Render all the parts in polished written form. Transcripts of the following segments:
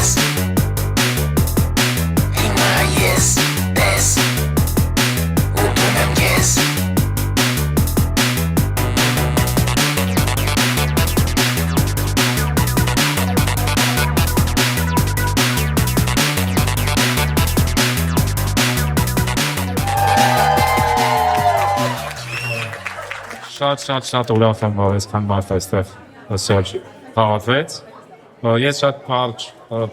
yes. Հիմա ես պես ուտում եմ ես. Շատ ուրախ եմ, որ այսքան մարդ այստեղ ասել հավատվեց։ Ես շատ կարճ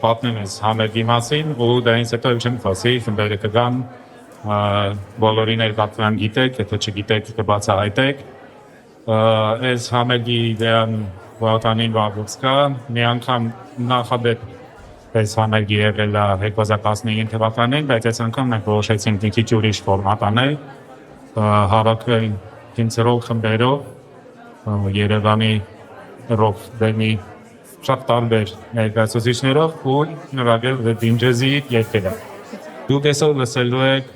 պատմեմ ես համերգի մասին, ու դրանից հետո չեմ խոսի, խմբերը կգան, բոլորին էլ պատվան գիտեք, եթե չգիտեք կբացահայտեք։ Այս համերգի իդեան Վահանին վաղուց կա, մի անգամ նախադեպ այս համերգի եղել է 2019 թվականին, բայց այս անգամ մենք որոշեցինք մի քիչ ուրիշ ֆորմատ անել, հավաքվել 5 ռոք խմբերով, Երևանի ռոք բեմի շատ տարբեր ներկայացուցիչներով ու նորագել դինջեզի երգերը։ Դուք այսօր լսելու եք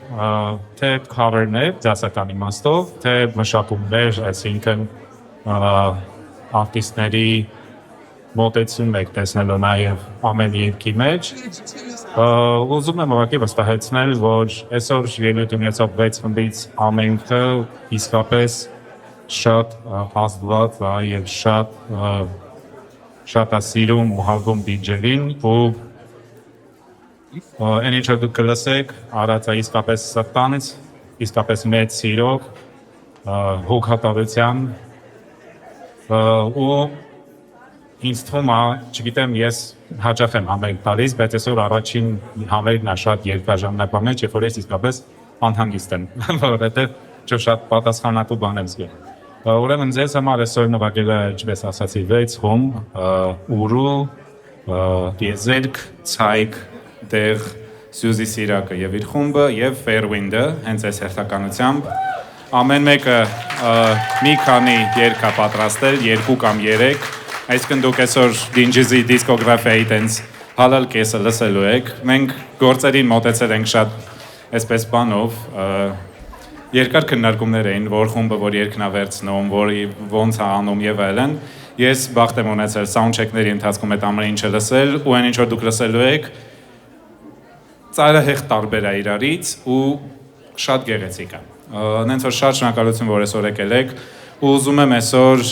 թե քավերներ դասական իմաստով, թե մշակումներ, այսինքն արտիստների մոտեցում եք տեսնելու նաև ամեն երգի մեջ։ Ուզում եմ ուղղակի վստահեցնել, որ այսօր ելույթ ունեցող 6 խմբից ամենքը իսկապես շատ ազդված է եւ շատ սիրում ու հավում դիջեին ու այն ինչ դուք կլսեք, արած է իսկապես սրտանից, իսկապես մեծ սիրով, հոգատավության ու ինձ թվում է, չգիտեմ, ես հաճախ եմ համերգ տալիս, բայց այսօր առաջին համերգն է շատ երկարաժամկետ մեջ, երբ որ ես իսկապես անհանգիստ եմ, որովհետև շատ պատասխանատու բան եմ զգում։ Ուրեմն ձեզ համար այսօր նվագել է, ինչպես ասացի, 6 խումբ, Ուրու, Տիեզերք, Ցայք, Տեղ, Սյուզի Սիրակը եւ իր խումբը եւ Fairwind-ը, հենց այս հերթականությամբ ամեն մեկը մի քանի երգ է պատրաստել, 2 կամ 3, այսինքն դուք այսօր դինջեզի դիսկոգրաֆիայի տենց հալալ կեսը լսելու եք, մենք գործերին մոտեցել ենք շատ այսպես բանով, երկար քննարկումներ էին, որ խումբը որ երգն է վերցնում, որի ոնց է անում եւ այլն, ես բախտ եմ ունեցել սաունդչեքների ընթացքում այդ ամեն ինչը լսել ու այն ինչ որ դուք լսելու եք ծայրահեղ տարբեր է իրարից ու շատ գեղեցիկ է։ Նենց որ շատ շնորհակալություն, որ այսօր եկել եք ու ուզում եմ այսօր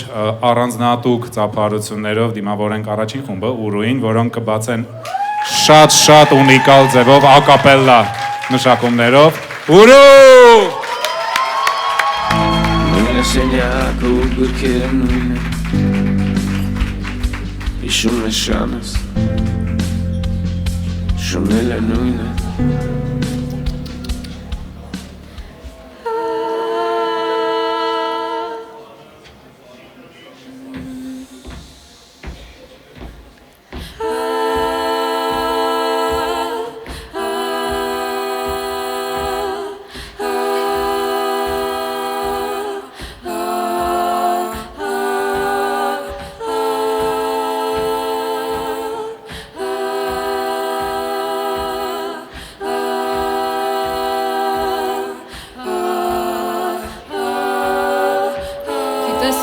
առանձնահատուկ ծափարություններով դիմավորենք առաջին խումբը Ուրուին, որոնք կբացեն շատ ունիկալ ձևով ակապելլա մշակումներով։ Ուրու! Նույնը սենյակ ու գրքերը նույնը Հիշում է շանս Շունել է նույնը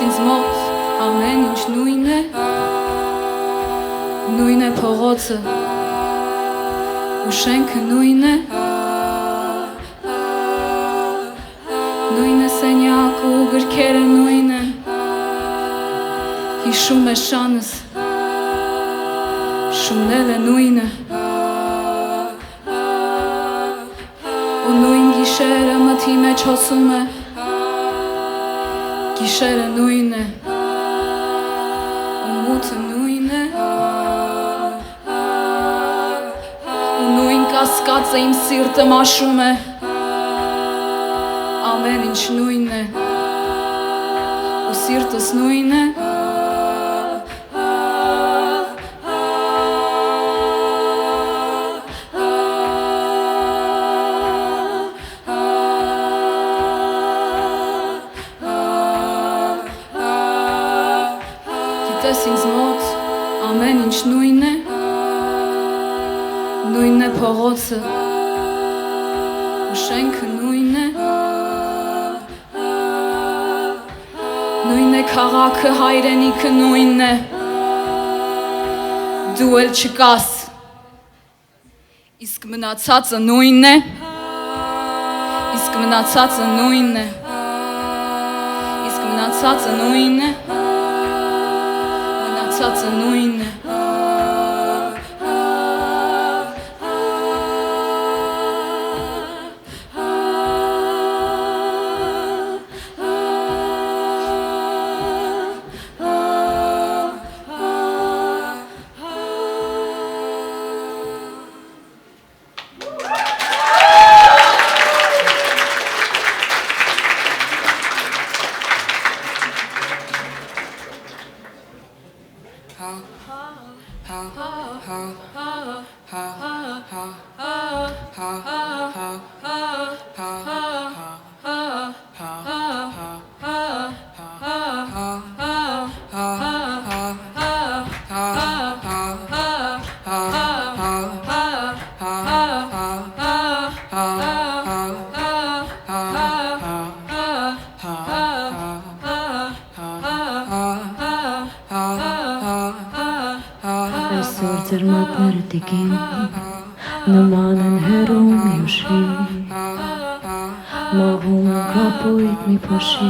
Ինձ մոտ ամեն ինչ նույն է փողոցը ու շենքը նույն է սենյակ ու գրքերը նույն են հիշում է շանս շունել է նույնը ու նույն գիշերը մթի մեջ հոսում է Գիշերը նույն է, ու մութը նույն է, ու նույն կասկածը իմ սիրտը մաշում է, ամեն ինչ նույն է, ու սիրտս նույն է, ինձ մոտ ամեն ինչ նույն է փողոցը ու շենքը նույն է քաղաքը հայրենիքը նույնն է դու էլ չկաս Իսկ մնացածը նույնն է Իսկ մնացածը նույնն է Իսկ մնացածը նույնն է Մնացածը նույնն է Այսօր ձերմատները տիկին նման են հեռում յուշի մողում են կապույտ մի փոշի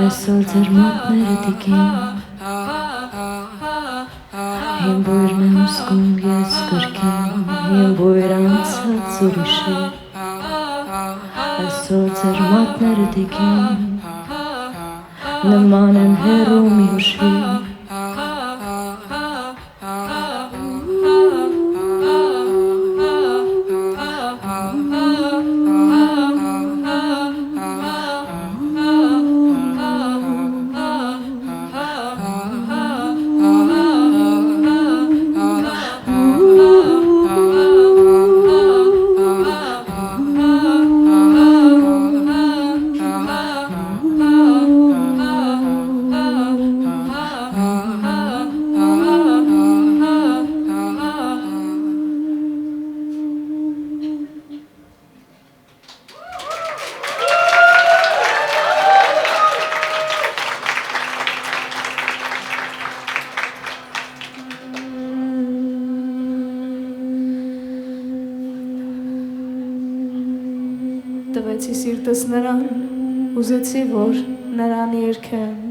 Այսօր ձերմատները տիկին հին բույրն եմ զգում ես կրկին հին բույր անցած ուրիշի Այսօր ձերմատները տիկին նման են հեռում յուշի Տվեցի սիրտս նրան, ուզեցի, որ նրան երգեմ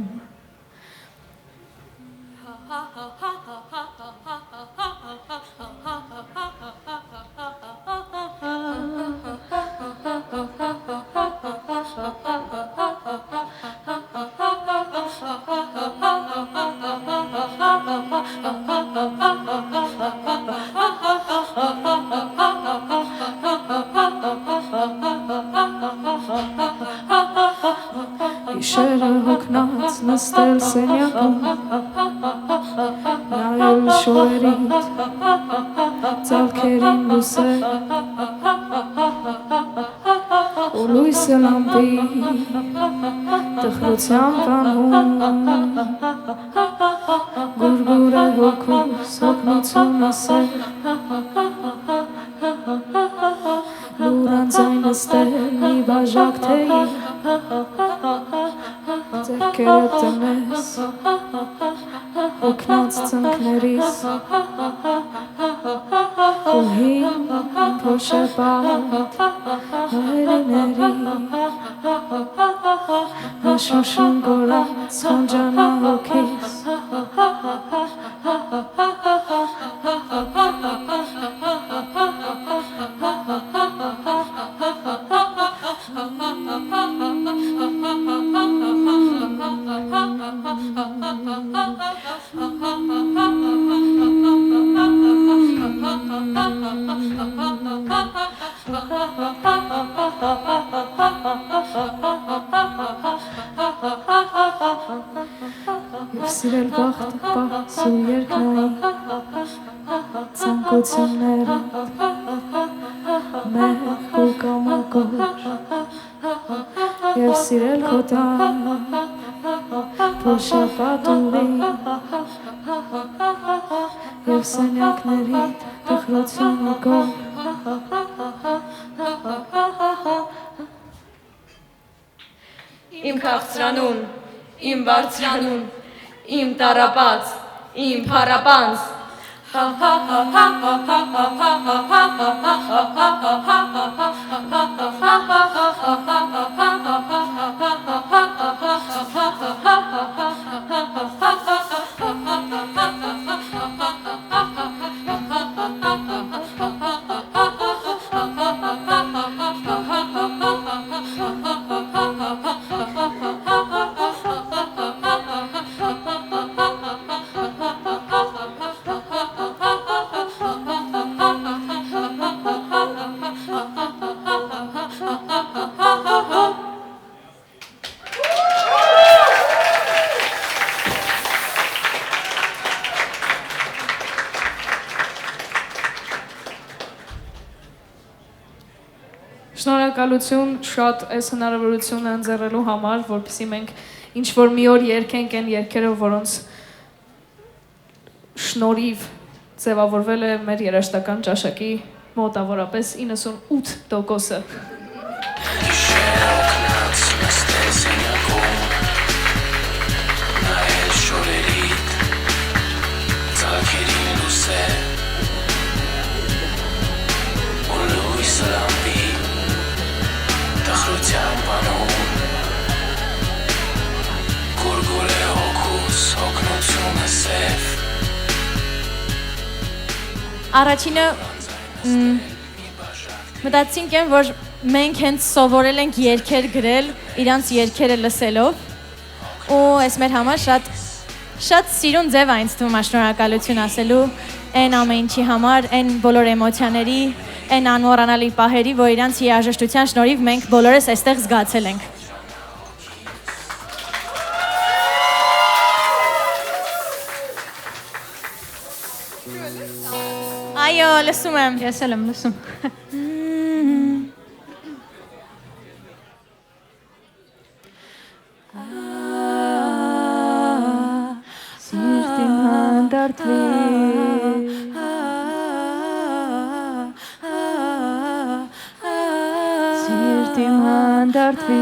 Գիշերը հոգնած նստել սենյակում նայել շորերիդ ծալքերին լուսել ու լույսը լամպի տխրությամբ անհում գուրգուր է հոգուս հոգնություն ասել լուրան ձայն նստել մի բաժակ թեյի Ձերքերը տնես, հոգնած ծնկներիս ու հին փոշեպատ հայրիների հաշոշուն գորած խոնջանա հոգիս Եվ սիրել բախտը պահս ու երկնային ծնկությունները մեղ ու կամակոր Եվ սիրել քո տան փոշապատուղին Եվ սենյակներիդ տխրությունը գոր Իմ քաղցրանուն, իմ բարձրանուն, իմ տարապած, իմ փարապանց Շնորհակալություն շատ այս հնարավորությունը ընձեռելու համար, որպեսզի մենք ինչ-որ մի օր երգենք այն երգերը, որոնց շնորհիվ ձևավորվել է մեր երաժշտական ճաշակի մոտավորապես 98%-ը։ Շերոքնած նստես ինակում նայել շորերիդ ծակերին լուսե ու լույսը լամպի տխրության բանում գորգոր է հոգուս հոգնությունը սև Առաջինը մտածինք եմ, որ մենք հենց սովորել ենք երգեր գրել, իրանց երգերը լսելով ու այս մեր համար շատ սիրուն ձև այնց թվում է շնորհակալություն ասելու այն ամեն ինչի համար, այն բոլոր էմոցիաների, այն անմոռանալի պահերի, որ իրանց երաժշտության շնորհիվ մենք բոլորս այստեղ զգացել ենք։ Այո, լսում եմ։ Ես էլ եմ լսում։ Սիրտին հանդարտվի Սիրտին հանդարտվի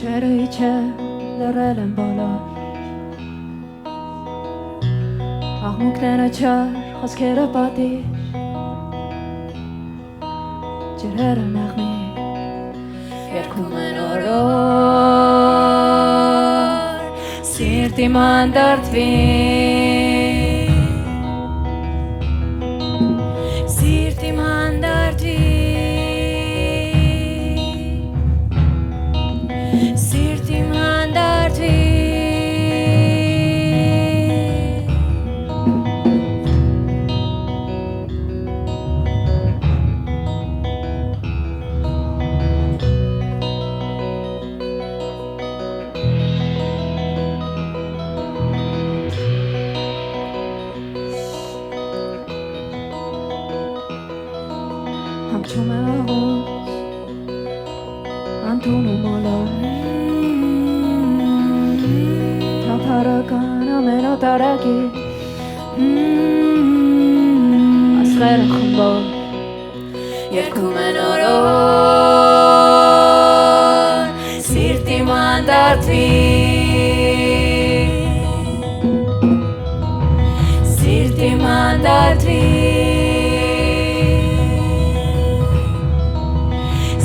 Շերը իջը լռել են բոլոր Աղմուկները չար, խոսքերը պատիժ Ջրերը նեղմի Երգում են օրոր Սիրտիմ հանդարտվի Սիրտիմ հանդարտվի Սիրտիմ հանդարտվի Հանգչում է աղոց Անտունում ոլոր Թափարական ամենոտարակի Ասղերը խմբոր Երգում են օրոր Սիրտիմ հանդարտվի Սիրտիմ հանդարտվի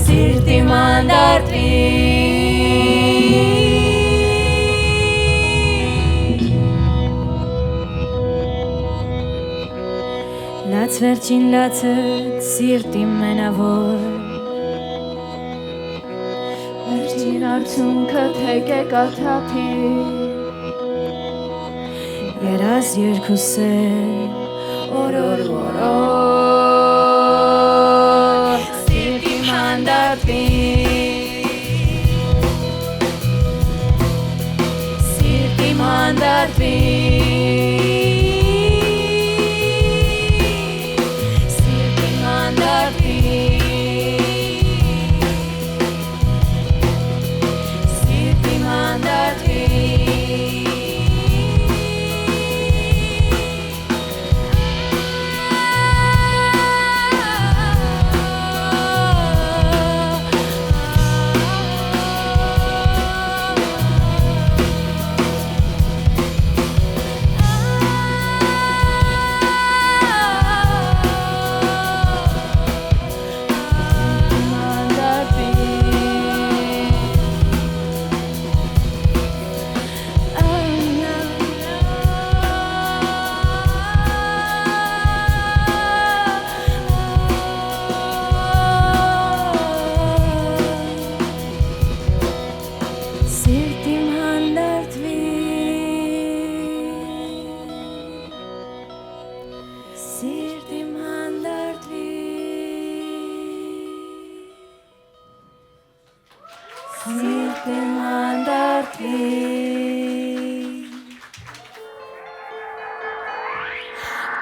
Սիրտիմ հանդարտվի Լաց վերջին լացըտ սիրտիմ մենավոր Վերջին արդյունքը թեք է կաթափի Երազ երկուսել օրոր օրոր Սիրտիմ հանդարտվի Սիրտիմ հանդարտվի Սիրտիմ հանդարտվի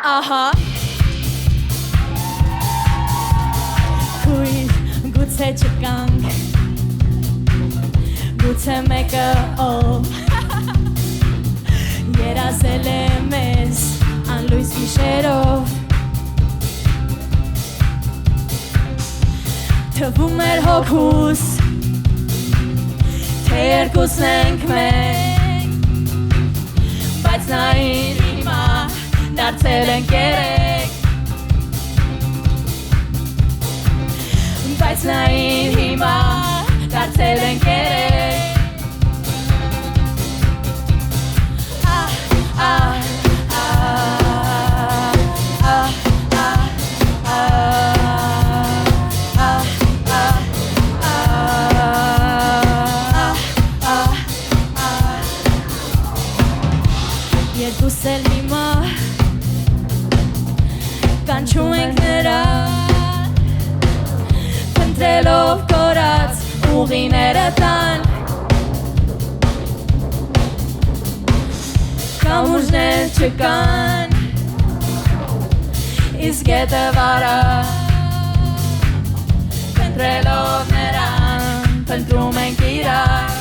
Ահա Քույր գուցե չկանք Գուցե մեկը ով Երազել է մեզ անլույս գիշերով Թվում էր հոգուս Թե երկուսն ենք մենք Բայց նայիր հիմա Դարձել ենք երեք Բայց նայիր հիմա Դարձել ենք երեք Երկուս էլ հիմա Կանչում ենք նրան Փնտրելով կորած ուղիները տան Կամուրջներ չկան Իսկ գետը վարա Փնտրելով նրան Փնտրում ենք իրար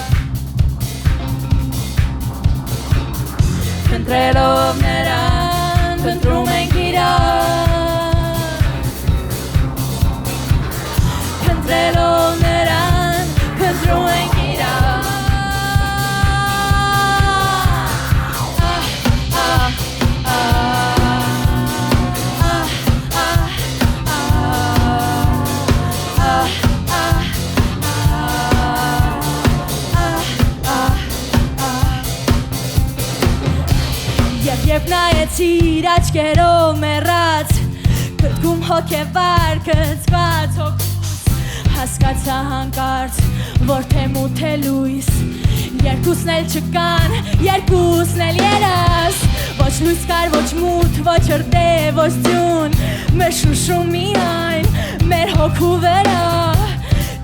Փնտրելով նրան Փնտրում ենք իրար Փնտրելով նրան Փնտրում ենք իրար Երբ նայեցիր աչքերով մեռած Կտկում հոգևար կծված հոգուս Հասկացա հանկարծ, որ թե մութ է լույս Երկուսն էլ չկան, երկուսն էլ երաս Ոչ լույս կար, ոչ մութ, ոչ րդե, ոչ ձյուն Մեր շուշում միայն, մեր հոգու վրա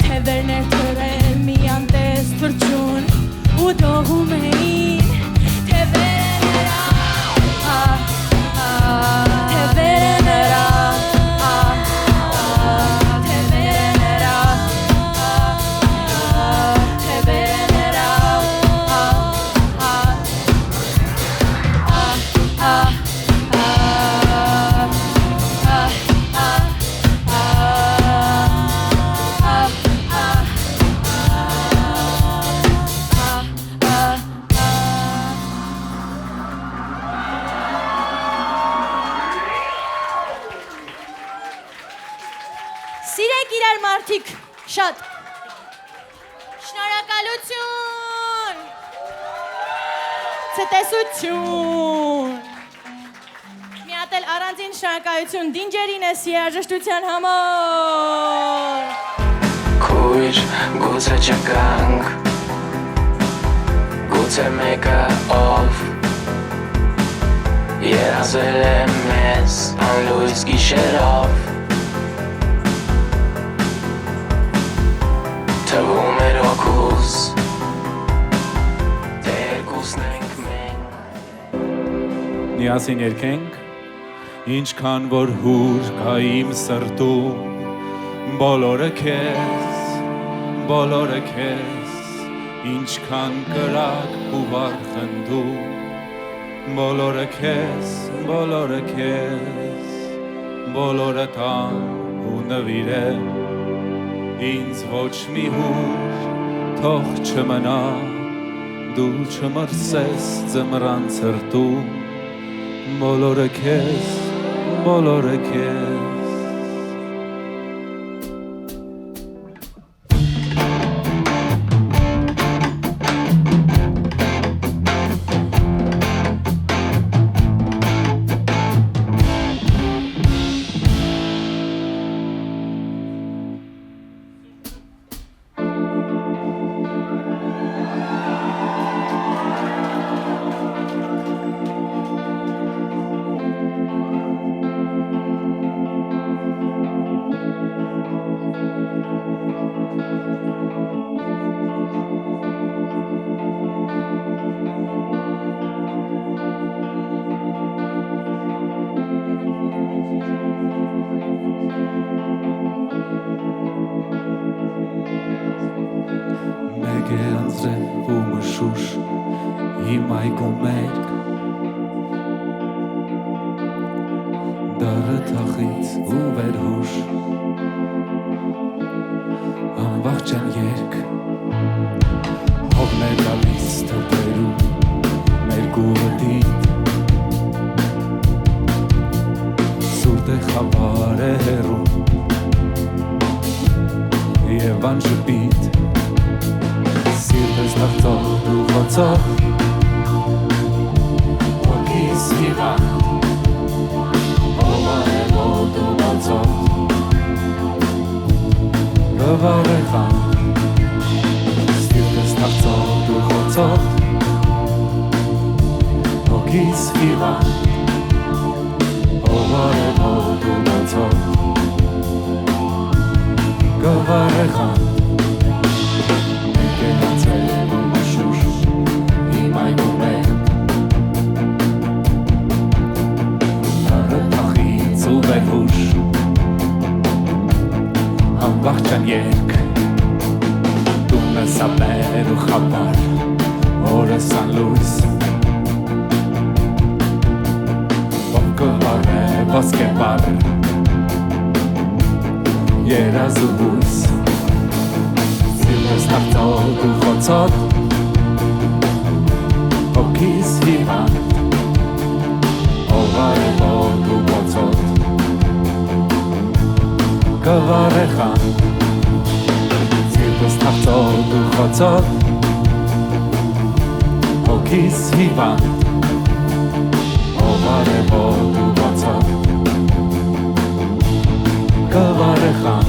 Թևերն էր թրել մի անտես թրջուն Ու դողում էին թևերը Թևերը նրա Թևերը նրա Թևերը նրա Սիրեք իրար մարդիկ շատ Շնորհակալություն Ցտեսություն Մի հատ էլ առանձին շնորհակալություն Դինջերին ես երաժշտության համար Քույր գուցե չկանք Գուցե մեկը ով Երազել է մեզ անլույս գիշերով Թվում էր հոգուս Թե երկուսն ենք մենք Միասին երգենք Ինչքան որ հուր կա իմ սրտում Բոլորը քեզ Ինչքան կրակ ու վար խնդում Բոլորը քեզ Բոլորը տան ու նվիրեն Ինձ ոչ մի հուր թող չմնա Դու չմրսես ձմռան ցրտում Բոլորը քեզ իմ այգում մերկ Դարը թախից ու վերհուշ Անվախճան երկ Հողն է գալիս թրբերում մեր գուլը դիտ Սուրտ է խավար է հեռում Եվ անշպիտ Սիրտ ես թաղծող դու խոցող Հոգիս հիվան Հովան է մոտ ու բացող Գվար է խան Սիրտ ես թաղծող դու խոցող Հոգիս հիվան Հովան է մոտ ու բացող Գվար է խան Անվախճան երկ Տունը սապներ ու խապար Օրը սան լույս Ոնքը վար է ոսկե վար Երազ ու հույս Սիրվես թաղծոտ ու խոցոտ Հոգիս հիվան Հովար է մոտ ու բոցոտ Գվար է խան Սիրտս թաղծոտ ու խոցոտ Հոգիս հիվան Հովար է մոտ ու բոցոտ Գվար է խան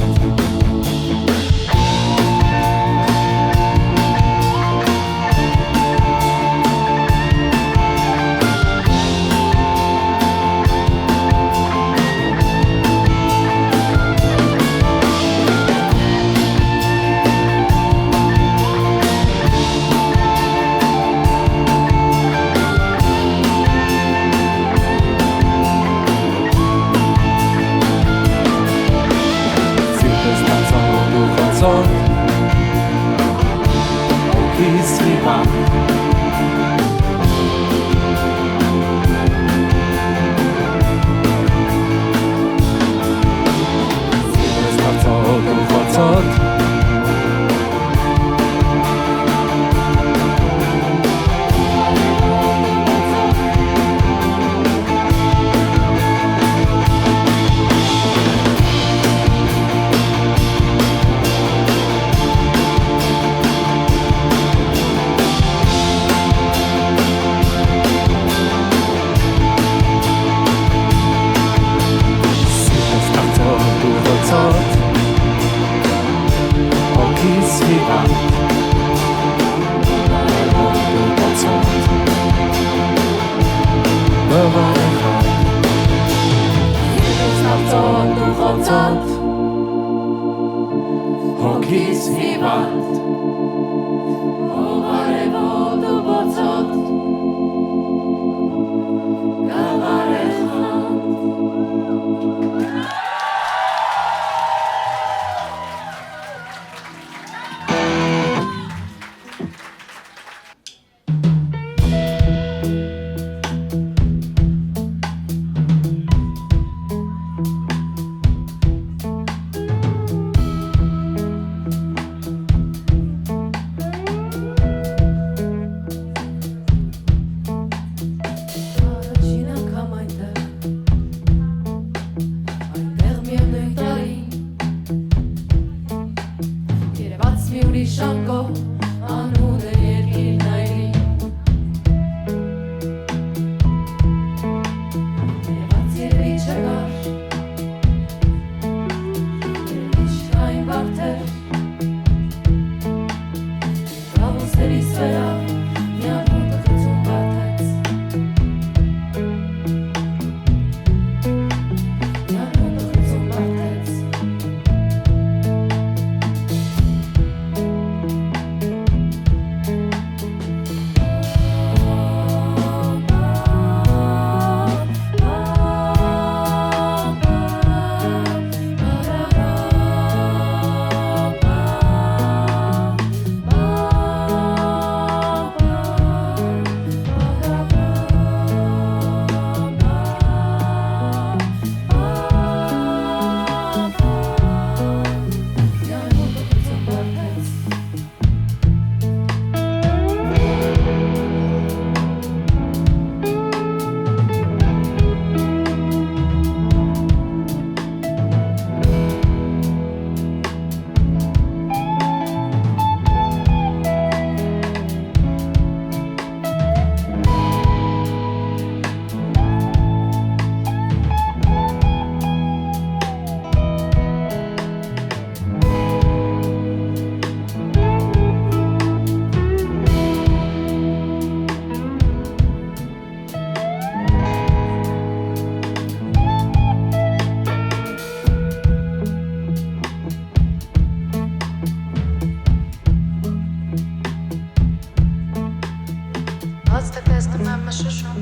Բաց թե տեսնում եմ մշշում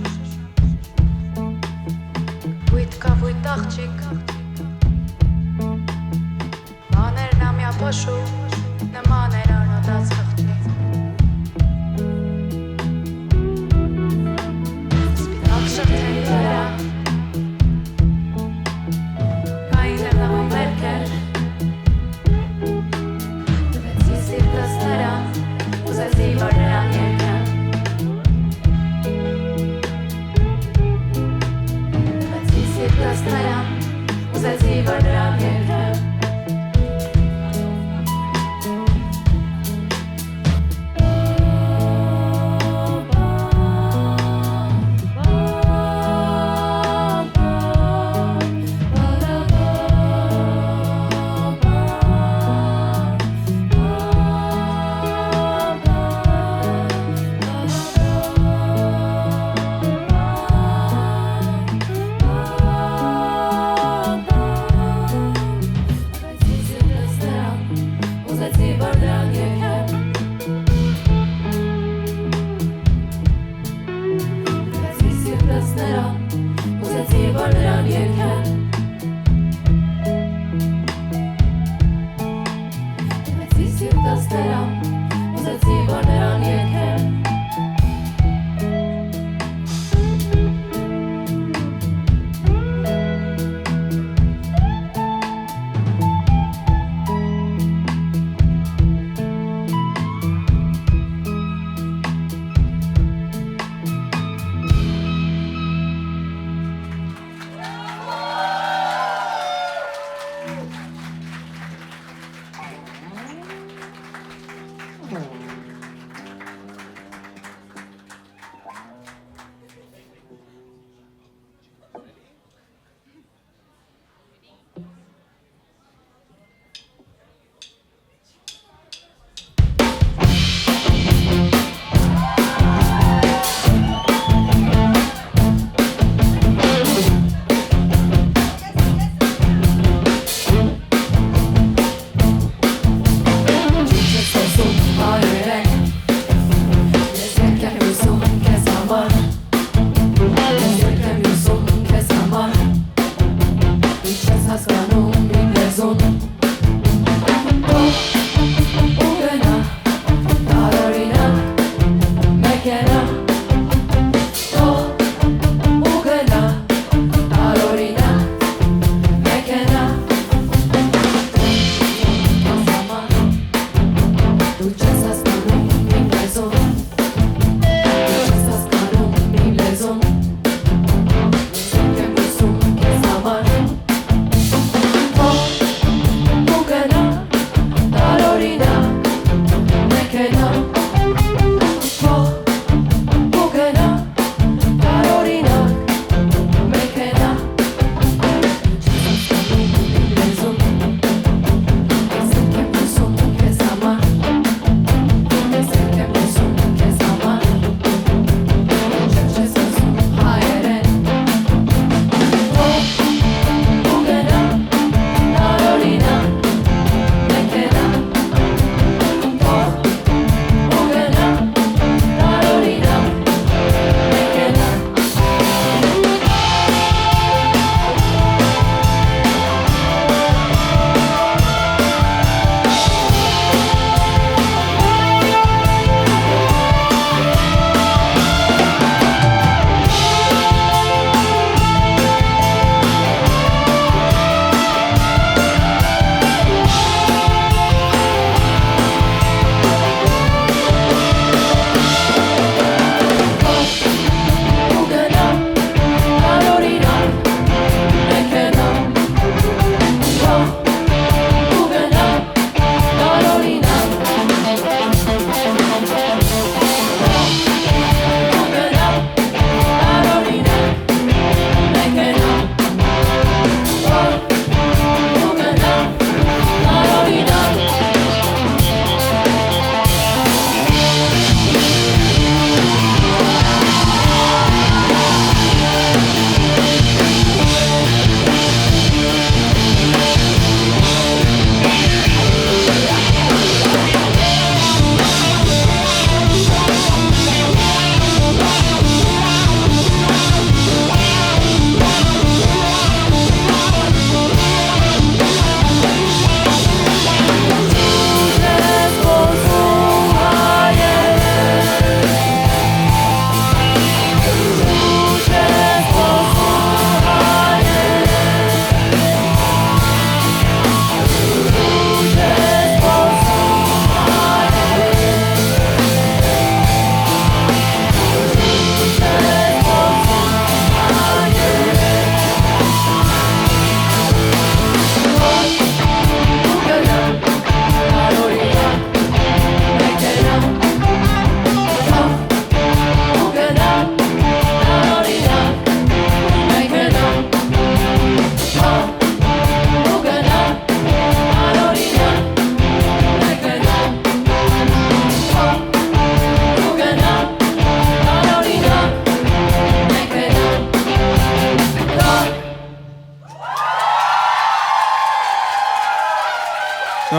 Բույտ կա բույտ աղջիկ Մաներն ամյա փոշու Նման էր անոդած խղճի Սպիտակ շրթերի վրա Կային լնավում վերքեր Տվեցի սիրտս նրան Ուզեցի որ նրան երկեմ Տվեցի սիրտս նրան Ուզեցի որ նրան երկեմ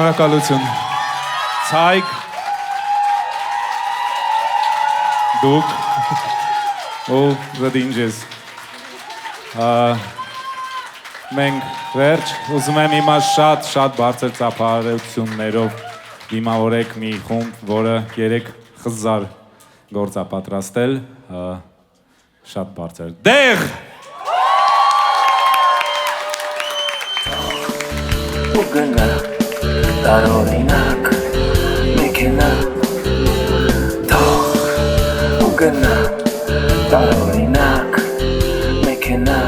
Շնորհակալություն։ Ցայք դուք ու դինջես։ Մենք վերջ ուզում եմ հիմա շատ բարձր ծափահարություններով դիմավորեք մի խումբ, որը 3000 գործ է պատրաստել, շատ բարձր։ Դեղ! ու գնա տարօրինակ մեքենա թող ու գնա տարօրինակ մեքենա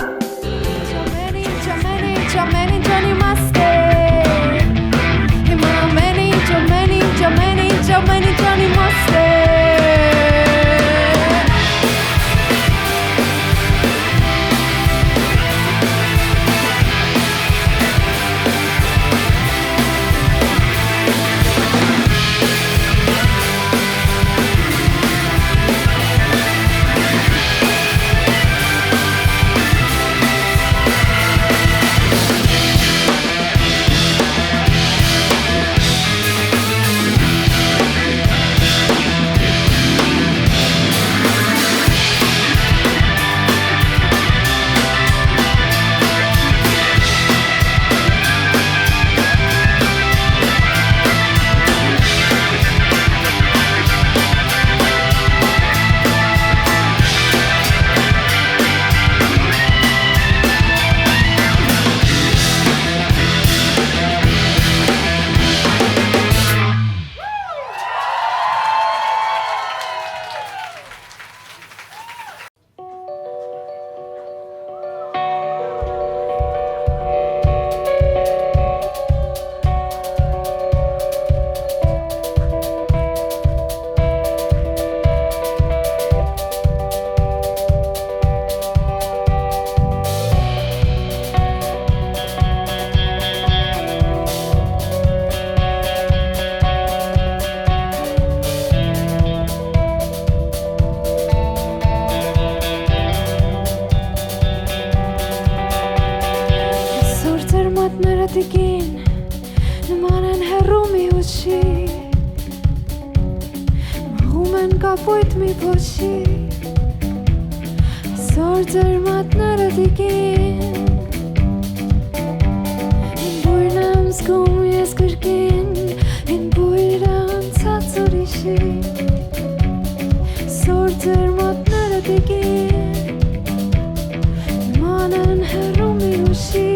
կապույտ մի փոշի Սոր ձերմատները դիկին Հին բույրն եմ զգում ես կրկին Հին բույրը անցած ուրիշի Սոր ձերմատները դիկին Նման են հեռու մի ուշի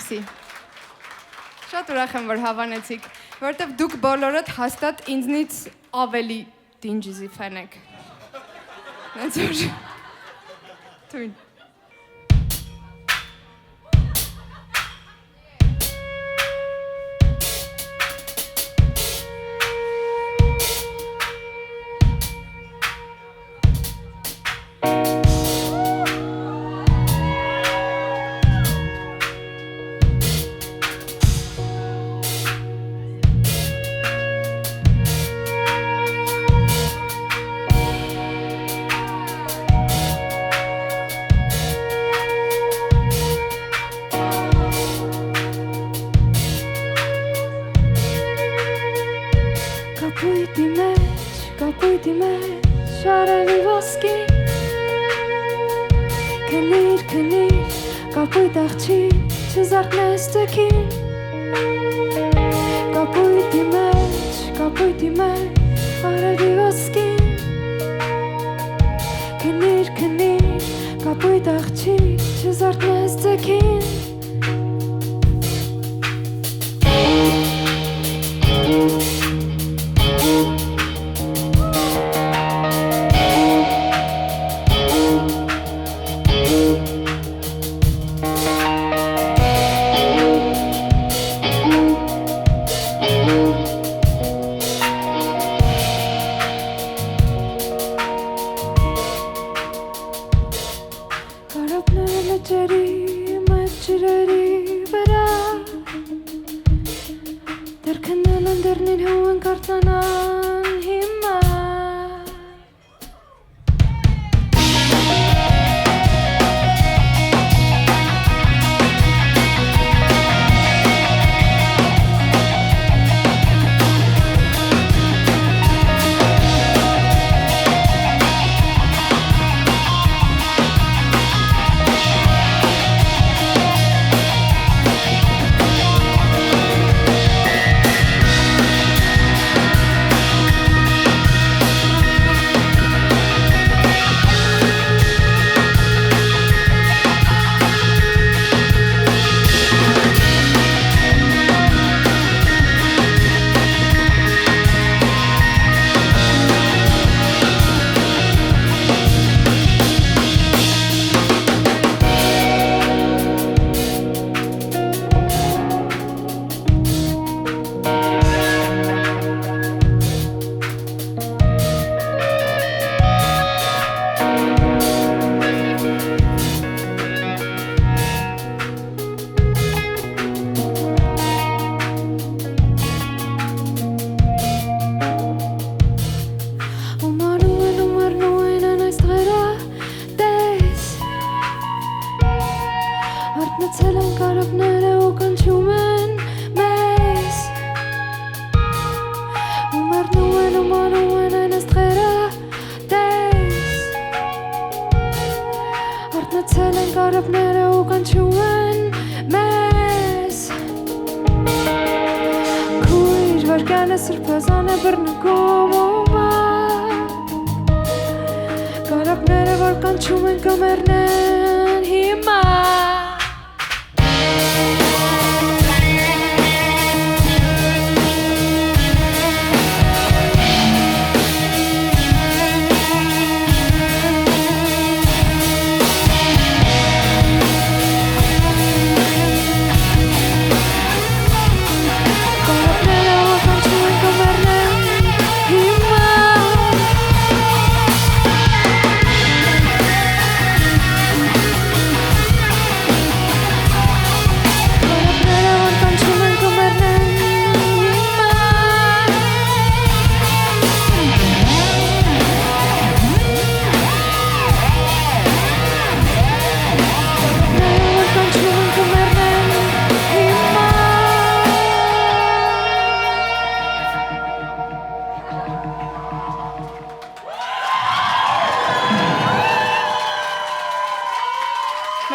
Մերսի։ Շատ ուրախ եմ, որ հավանեցիք, որովհետև դուք բոլորդ հաստատ ինձնից ավելի դինջիզի ֆեն եք։ Նենց որ թույն։ Կապույտի մեջ շարերի ոսկի Քնիր, կապույտ աղջի չզարթնես ձգին Կապույտի մեջ արևի ոսկի Քնիր, կապույտ աղջի չզարթնես ձգին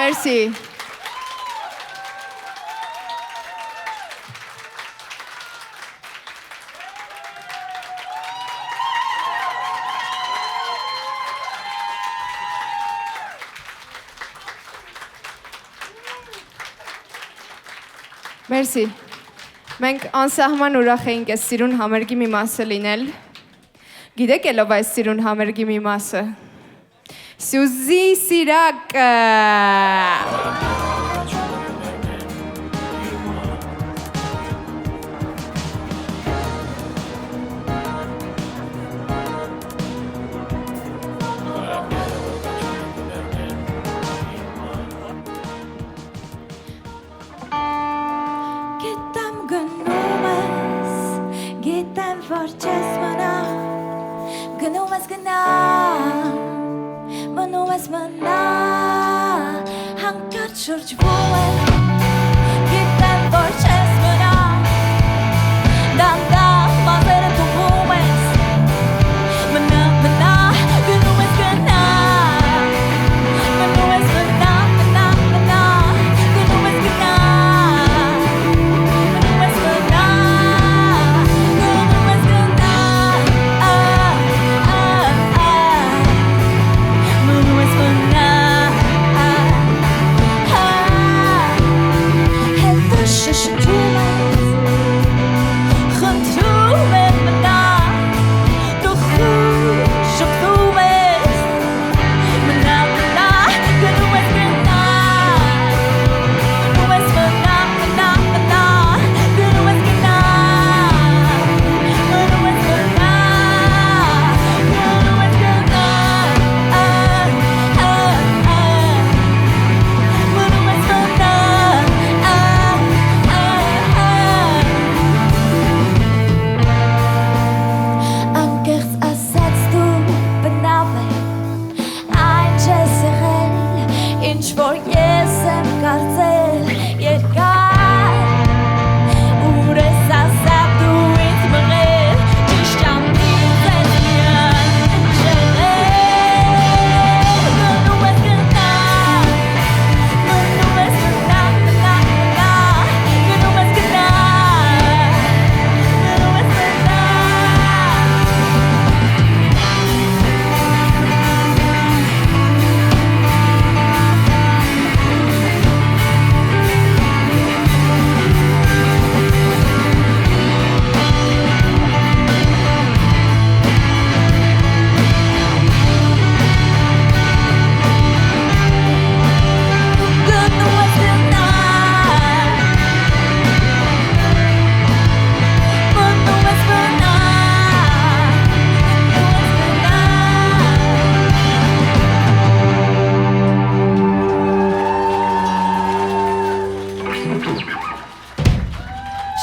Մերսի։ Մերսի։ Մենք անսահման ուրախ էինք այս սիրուն համերգի մի մասը լինել։ Գիտեք ելով այս սիրուն համերգի մի մասը։ Սյուզի Սիրակը։ Որ չես մնա, գնում ես գնա, մնում ես մնա, հանկարծ շրջվում ես, գիտեմ որ չես մնա, դանդաղ մազերը թողում ես, մնա, մնա, գնում ես գնա, մնում ես մնա, մնա, մնա, գնում ես գնա, մնում ես մնա,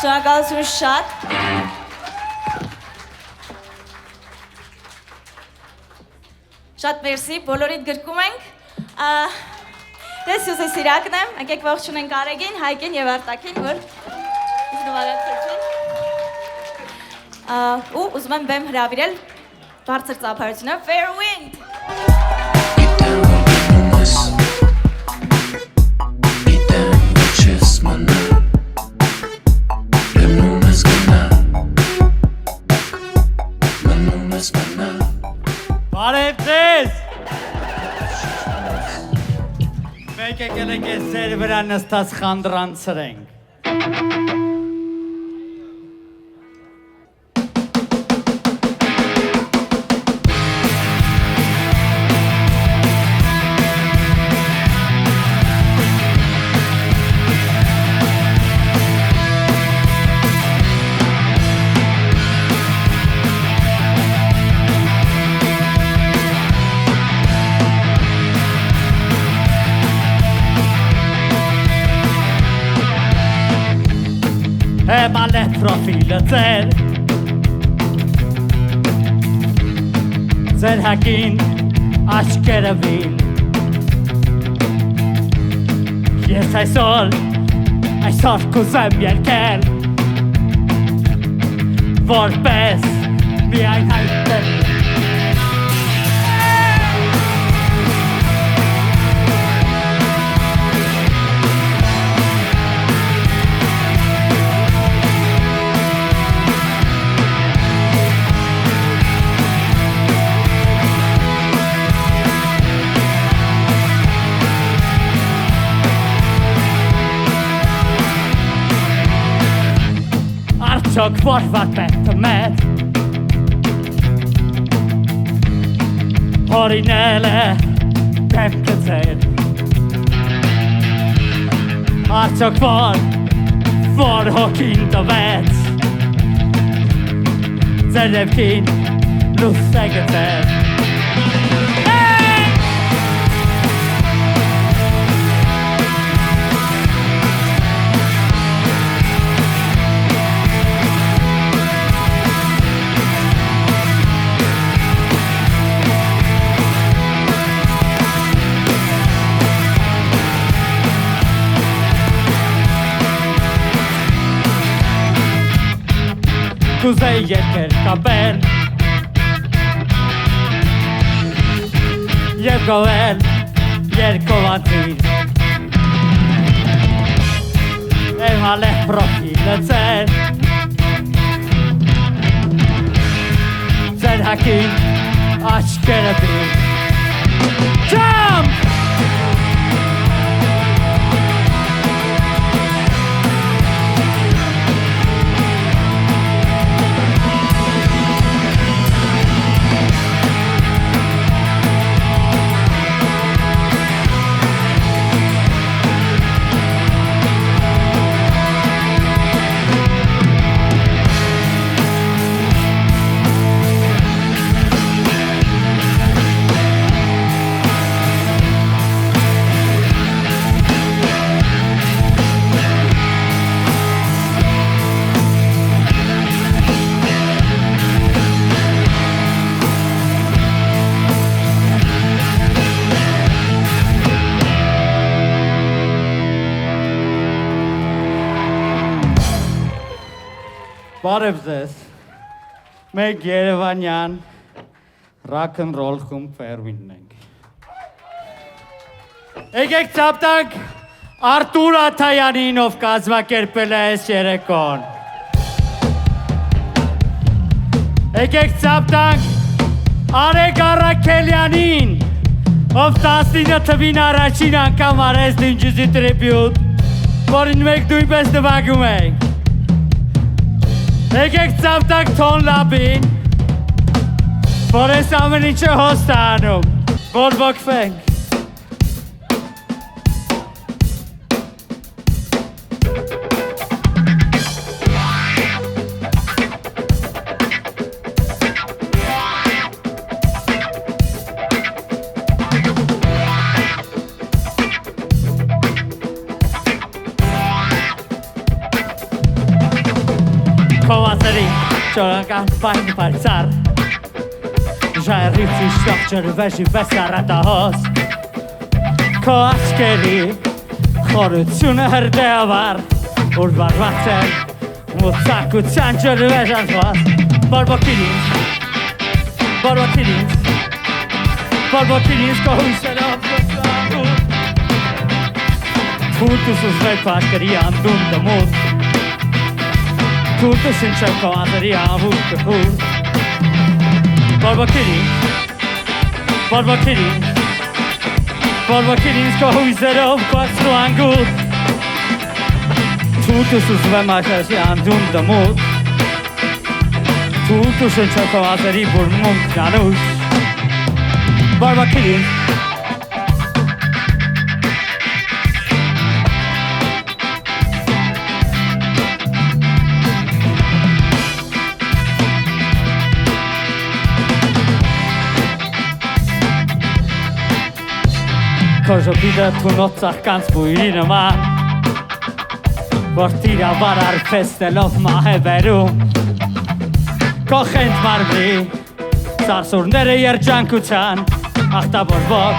Շնորհակալություն շատ։ Շատ մերսի, բոլորիդ գրկում ենք։ Դե Սյուզի Սիրակն եմ, եկեք ողջունենք Արեգին, Հայկին եւ Արտակին, որ նվարեցին։ Ու ուզում եմ բեմ հրավիրել բարձր ծափարությունը Fair Wind։ Բարև ձեզ։ Մենք եկել ենք այս ձեր վրա նստած խանդրանցրենք։ Մալետ պրոֆիլը ձեր հակին աչկերը վիլ Ես այսօր կուզեմ երկել որպես միայն հայտնել Արդյոք որ վատմետը մետ Հորինել է դեպքը ձեր Արդյոք որ հոգին տվեց Ձեր դեպքին լույս է գտել Կուզեի երկեր կապել Եվ գովել երկովատիր Եվ հալեղ պրոֆիլը ձեր Ձեր հակին աչկերը դիր Jump! Բարև ձեզ, մենք երևանյան ռաքնռոլ խումբ Ֆերմինն ենք։ Եկեք ծապտանք Արտուր Աթայանին, ով կազմակերպել է այս երեկոն։ Եկեք ծապտանք Արեգ Առաքելյանին, ով 19 թվին առաջին անգամ արեց դինջիզի տրիբյուտ, որին մենք նույնպես նվագում ենք։ Եկեք ծապտանք Թոն Լաբին, որ ես ամեն ինչը հոստ է անում, որ ոգվենք։ Քովասերի ճորական պայն պարցար Ժայռիցի շտող ջրվեժի վես առատահոս Քո աչկերի խորությունը հրդեավար Ուր վարված են մուցակության ջրվեժ անցված Բարբոքին ինձ քո հույսերով լսանու Թուտուս ուզվել պաշկերի անդում դմուտ Թուտը շնչեմ քո ատերի ամուր կհուր Բարբոքին ինձ քո հույսերով կոծրու անգուտ Թուտը սուզվեմ աշաշի անդում դմուտ Թուտը շնչեմ քո ատերի բուրմում կնանուշ Բարբոքին Քո ժպիտը թունոց ծաղկանց բույրի նման Որ տիրավար արվեստելով մահ է բերում Քո խենթ մարմնի սարսուրները երջանկության Աղտաբորվող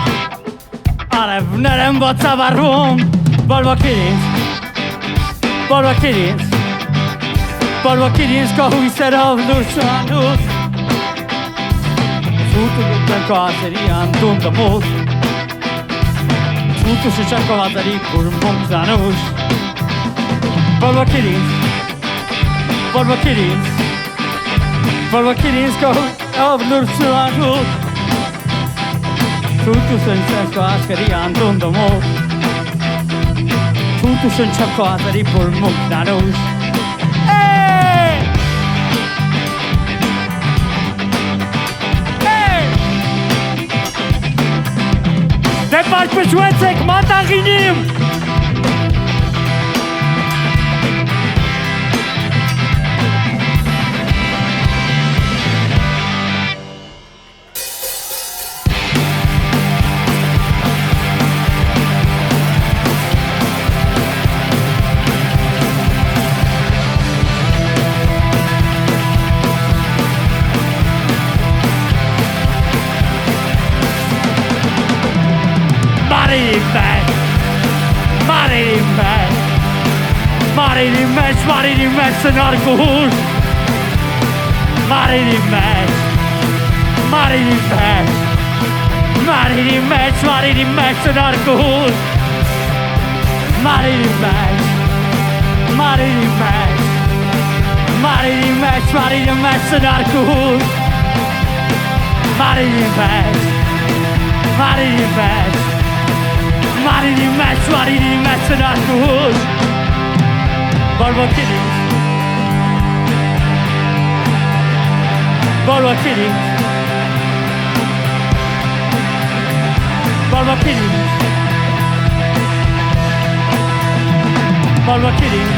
արևներ են ոցավարվում Բոլվոքին ինձ քո հույսերով լուրջ անուտ Սուտը լուտեն քո ացերի անդում դմուտ Թուտու շչան քո ատերի բուրմում կզանուշ Բոլվոքին ինձ քո հույսերով լուրջ անուտ Թուտու շնչան քո ացերի անդում դմուտ Թուտու շնչան քո ատերի բուրմում կզանուշ Ne parçpeçuetsek mataginim. Mariri meç sen arkuhur. Mariri meç sen arkuhur. Mariri meç sen arkuhur. Mariri meç sen arkuhur. Barba kidding. Barba kidding. Barba kidding. Barba kidding.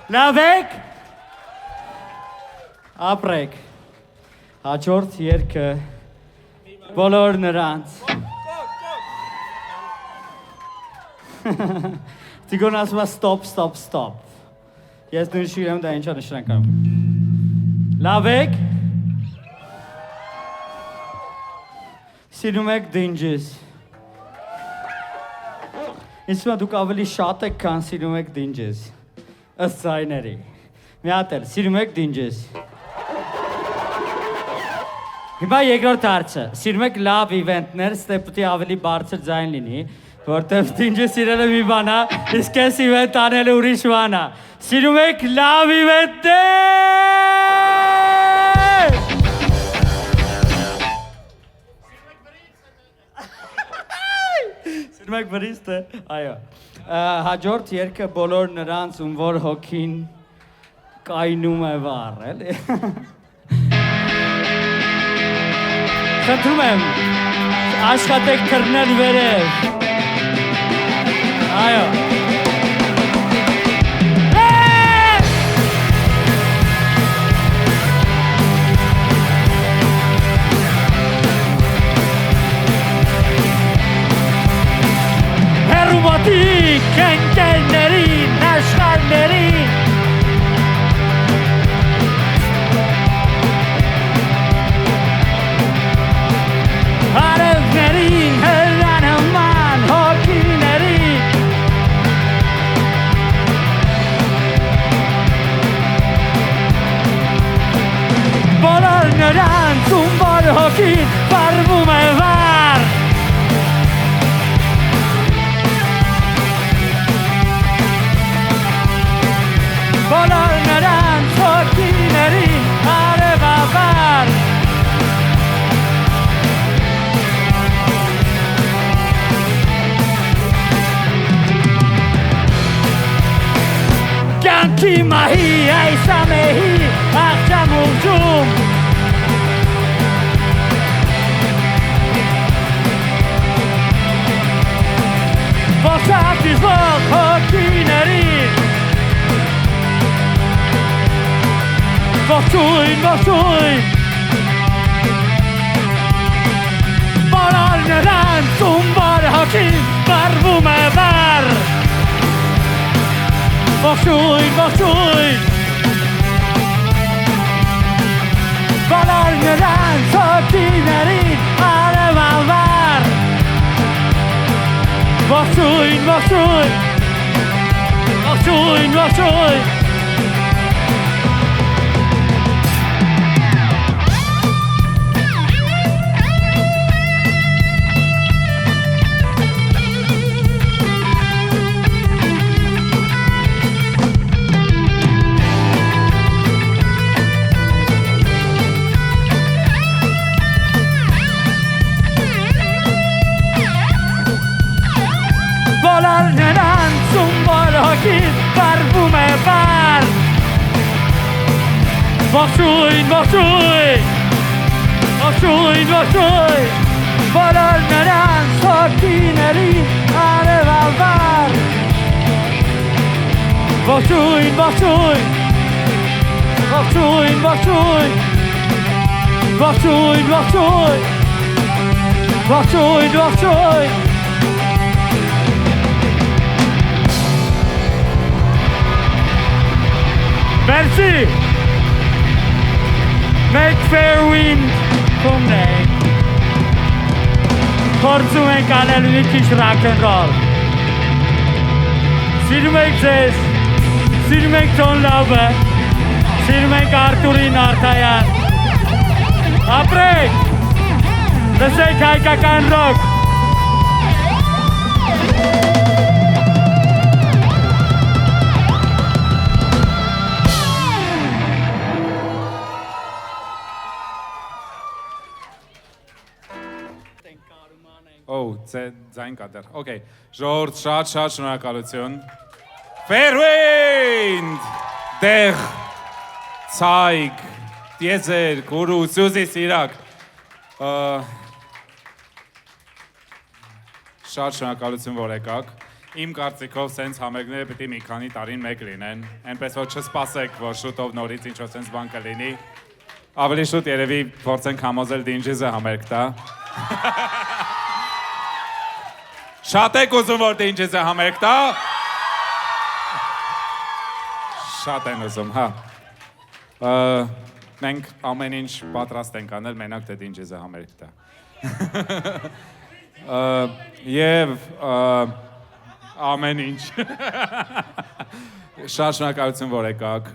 Լավեք, ապրեք, հաջորդ երկը բոլոր նրանց, Տիգոն ասում է stop, ես նույն շիրեմ դա ինչա նշանակում, լավեք, սիրում եք դինջիս, ինձ մա դուք ավելի շատ եք, քան սիրում եք դինջիս, ըստ ձայների, մի հատ էլ, սիրում եք դինջիս, հիմա երկրորդ հարցը, սիրում եք լավ իվենտներ, ստե պետք է ավելի բարձր ձայն լինի, որտեվ դինջը սիրելը մի բան է, իսկ ես իվենտ անելը ուրիշ բան է, սիրում եք լավ իվենտներ, սիրում եք բրիստը, այո, հաջորդ երկը բոլոր նրանց ում որ հոգին կայնում է վառ, էլի։ Խնդրում եմ, աշխատեք թռնել վերև։ Այո։ Հերումատիկ ընկերներին, աշխարհներին Հարևներին, հրանման հոգիներին Բոլոր նրանց ում որ հոգին վառվում է վառ Բոլոր նրանց հոգիներին արևավար Կյանքի մահի այս ամեհի աղջամուղջում Ոսակիզվող հոգիներին Ողջույն Բոլոր նրանց ում որ հոգին վառվում է վառ Ողջույն Բոլոր նրանց հոգիներին արևավար Ողջույն Ողջույն, ողջույն, ողջույն, ողջույն, բոլոր նրանց հոգիների արևավար։ Ողջույն, ողջույն, ողջույն, ողջույն, ողջույն, ողջույն, ողջույն, ողջույն։ Merci. Make fair wind կոմնենք, փորձում ենք անել մի քիչ rock and roll։ Սիրում ենք ձեզ, սիրում ենք Թոն Լավը, սիրում ենք Արտուրին Արտայան։ Ապրեք, լսենք հայկական ռոք։ Ձայն կատեր, okay, ժողովուրդ շատ շնորհակալություն։ Ֆերվինդ, դեղ, ցայք, դիեզեր, գուրու, սյուզի սիրակ։ Շատ շնորհակալություն, որ եկաք։ Իմ կարծիքով սենց համերգները պետք է մի քանի տարին մեկ լինեն, այնպես որ չսպասեք, որ շուտով նորից ինչ-որ սենց բան կլինի։ Ավելի շուտ երևի փորձենք համոզել Դինջիզը համերգ տա։ Շատ եք ուզում, որ Դինջիզը համերգ տա։ Շատ են ուզում, հա։ Մենք ամեն ինչ պատրաստ ենք անել, մենակ թե Դինջիզը համերգ տա։ Եվ ամեն ինչ։ Շատ շնորհակալություն, որ եկաք։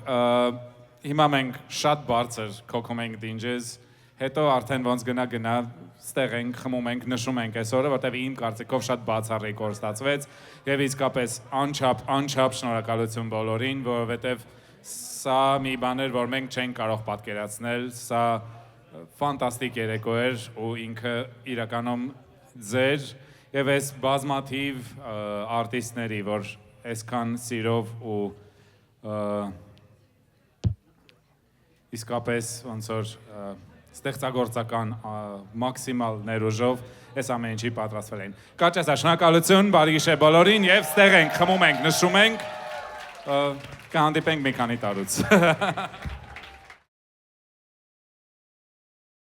Հիմա մենք շատ բարձր քոքում ենք Դինջիզ, հետո արդեն ոնց գնա ստեղ ենք, խմում ենք, նշում ենք այս օրը, որտեղ իմ կարծիքով շատ բացառիկ օր ստացվեց եւ իսկապես անչափ շնորհակալություն բոլորին, որովհետեւ սա մի բան էր, որ մենք չենք կարող պատկերացնել, սա ֆանտաստիկ երեկո էր ու ինքը իրականում ձեր եւ այս բազմաթիվ արտիստների, որ այսքան սիրով ու իսկապես ոնց որ ստեղծագործական մաքսիմալ ներուժով այս ամեն ինչի պատրաստվել են։ Կարճ շնորհակալություն, բարի գիշեր բոլորին եւ ստեղ ենք, խմում ենք, նշում ենք, կհանդիպենք մի քանի տարուց։